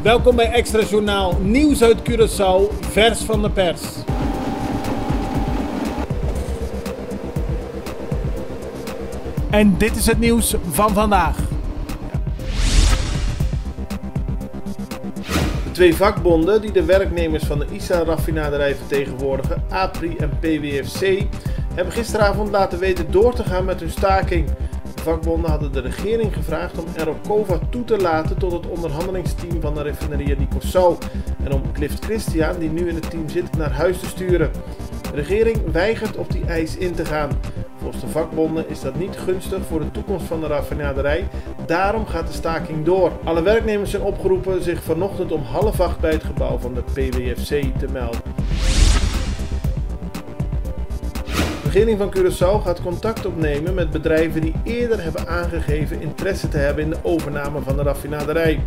Welkom bij Extra Journaal, nieuws uit Curaçao, vers van de pers. En dit is het nieuws van vandaag. De twee vakbonden die de werknemers van de ISA-raffinaderij vertegenwoordigen, APRI en PWFC, hebben gisteravond laten weten door te gaan met hun staking. De vakbonden hadden de regering gevraagd om Aerocova toe te laten tot het onderhandelingsteam van de raffinerie in Curaçao en om Clift Christian, die nu in het team zit, naar huis te sturen. De regering weigert op die eis in te gaan. Volgens de vakbonden is dat niet gunstig voor de toekomst van de raffinaderij. Daarom gaat de staking door. Alle werknemers zijn opgeroepen zich vanochtend om 7:30 bij het gebouw van de PWFC te melden. De regering van Curaçao gaat contact opnemen met bedrijven die eerder hebben aangegeven interesse te hebben in de overname van de raffinaderij.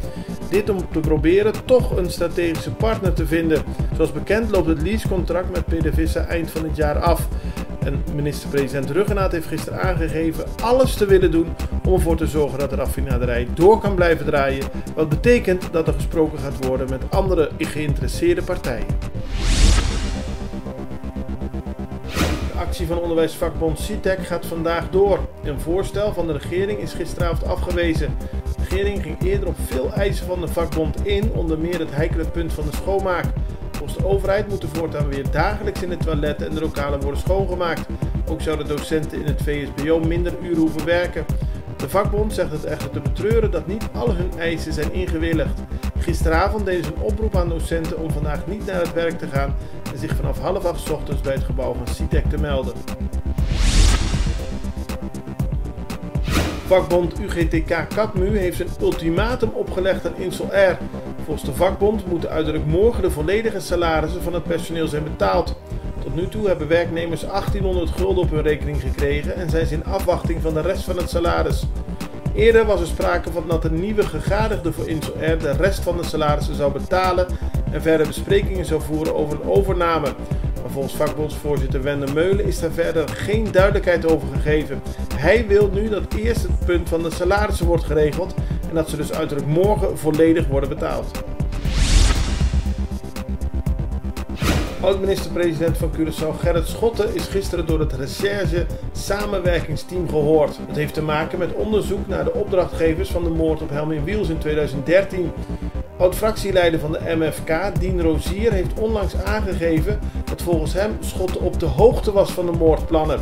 Dit om te proberen toch een strategische partner te vinden. Zoals bekend loopt het leasecontract met PDVSA eind van het jaar af. En minister-president Ruggenaat heeft gisteren aangegeven alles te willen doen om ervoor te zorgen dat de raffinaderij door kan blijven draaien. Wat betekent dat er gesproken gaat worden met andere geïnteresseerde partijen. De actie van onderwijsvakbond CITEC gaat vandaag door. Een voorstel van de regering is gisteravond afgewezen. De regering ging eerder op veel eisen van de vakbond in, onder meer het heikele punt van de schoonmaak. Volgens de overheid moeten voortaan weer dagelijks in het toilet en de lokalen worden schoongemaakt. Ook zouden docenten in het VSBO minder uren hoeven werken. De vakbond zegt het echter te betreuren dat niet al hun eisen zijn ingewilligd. Gisteravond deden ze een oproep aan docenten om vandaag niet naar het werk te gaan en zich vanaf 7:30 ochtends bij het gebouw van CITEC te melden. Vakbond UGTK-Cadmu heeft een ultimatum opgelegd aan Insel-Air. Volgens de vakbond moeten uiterlijk morgen de volledige salarissen van het personeel zijn betaald. Tot nu toe hebben werknemers 1800 gulden op hun rekening gekregen en zijn ze in afwachting van de rest van het salaris. Eerder was er sprake van dat de nieuwe gegadigde voor Insel-Air de rest van de salarissen zou betalen en verder besprekingen zou voeren over een overname. Maar volgens vakbondsvoorzitter Wende Meulen is daar verder geen duidelijkheid over gegeven. Hij wil nu dat eerst het punt van de salarissen wordt geregeld en dat ze dus uiterlijk morgen volledig worden betaald. Oud-minister-president van Curaçao Gerrit Schotten is gisteren door het recherche-samenwerkingsteam gehoord. Dat heeft te maken met onderzoek naar de opdrachtgevers van de moord op Helmin Wiels in 2013. Oud-fractieleider van de MFK, Dien Rozier, heeft onlangs aangegeven dat volgens hem Schotten op de hoogte was van de moordplannen.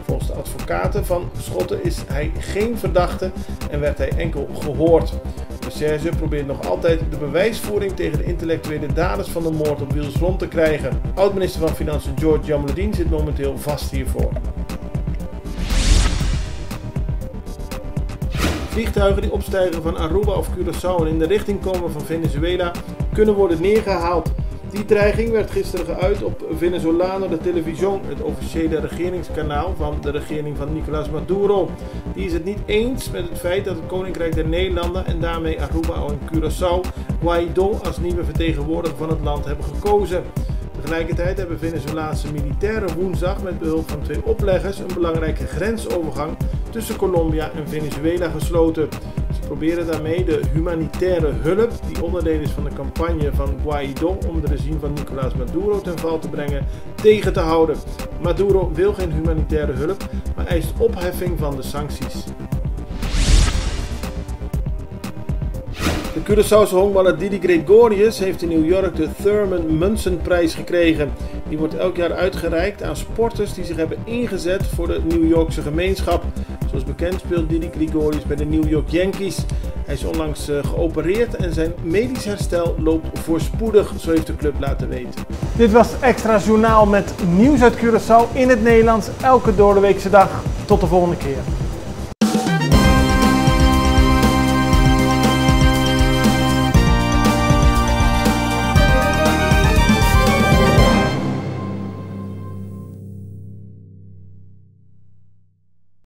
Volgens de advocaten van Schotten is hij geen verdachte en werd hij enkel gehoord. De recherche probeert nog altijd de bewijsvoering tegen de intellectuele daders van de moord op Wiels rond te krijgen. Oud-minister van Financiën George Jamaldine zit momenteel vast hiervoor. Vliegtuigen die opstijgen van Aruba of Curaçao en in de richting komen van Venezuela kunnen worden neergehaald. Die dreiging werd gisteren geuit op Venezolano de Television, het officiële regeringskanaal van de regering van Nicolás Maduro. Die is het niet eens met het feit dat het Koninkrijk der Nederlanden en daarmee Aruba en Curaçao Guaidó als nieuwe vertegenwoordiger van het land hebben gekozen. Tegelijkertijd hebben Venezolaanse militairen woensdag met behulp van twee opleggers een belangrijke grensovergang tussen Colombia en Venezuela gesloten. Ze proberen daarmee de humanitaire hulp, die onderdeel is van de campagne van Guaidó om de regime van Nicolás Maduro ten val te brengen, tegen te houden. Maduro wil geen humanitaire hulp, maar eist opheffing van de sancties. De Curaçaose honkballer Didi Gregorius heeft in New York de Thurman Munson prijs gekregen. Die wordt elk jaar uitgereikt aan sporters die zich hebben ingezet voor de New Yorkse gemeenschap. Zoals bekend speelt Didi Gregorius bij de New York Yankees. Hij is onlangs geopereerd en zijn medisch herstel loopt voorspoedig, zo heeft de club laten weten. Dit was Extra Journaal met nieuws uit Curaçao in het Nederlands, elke doordeweekse dag. Tot de volgende keer.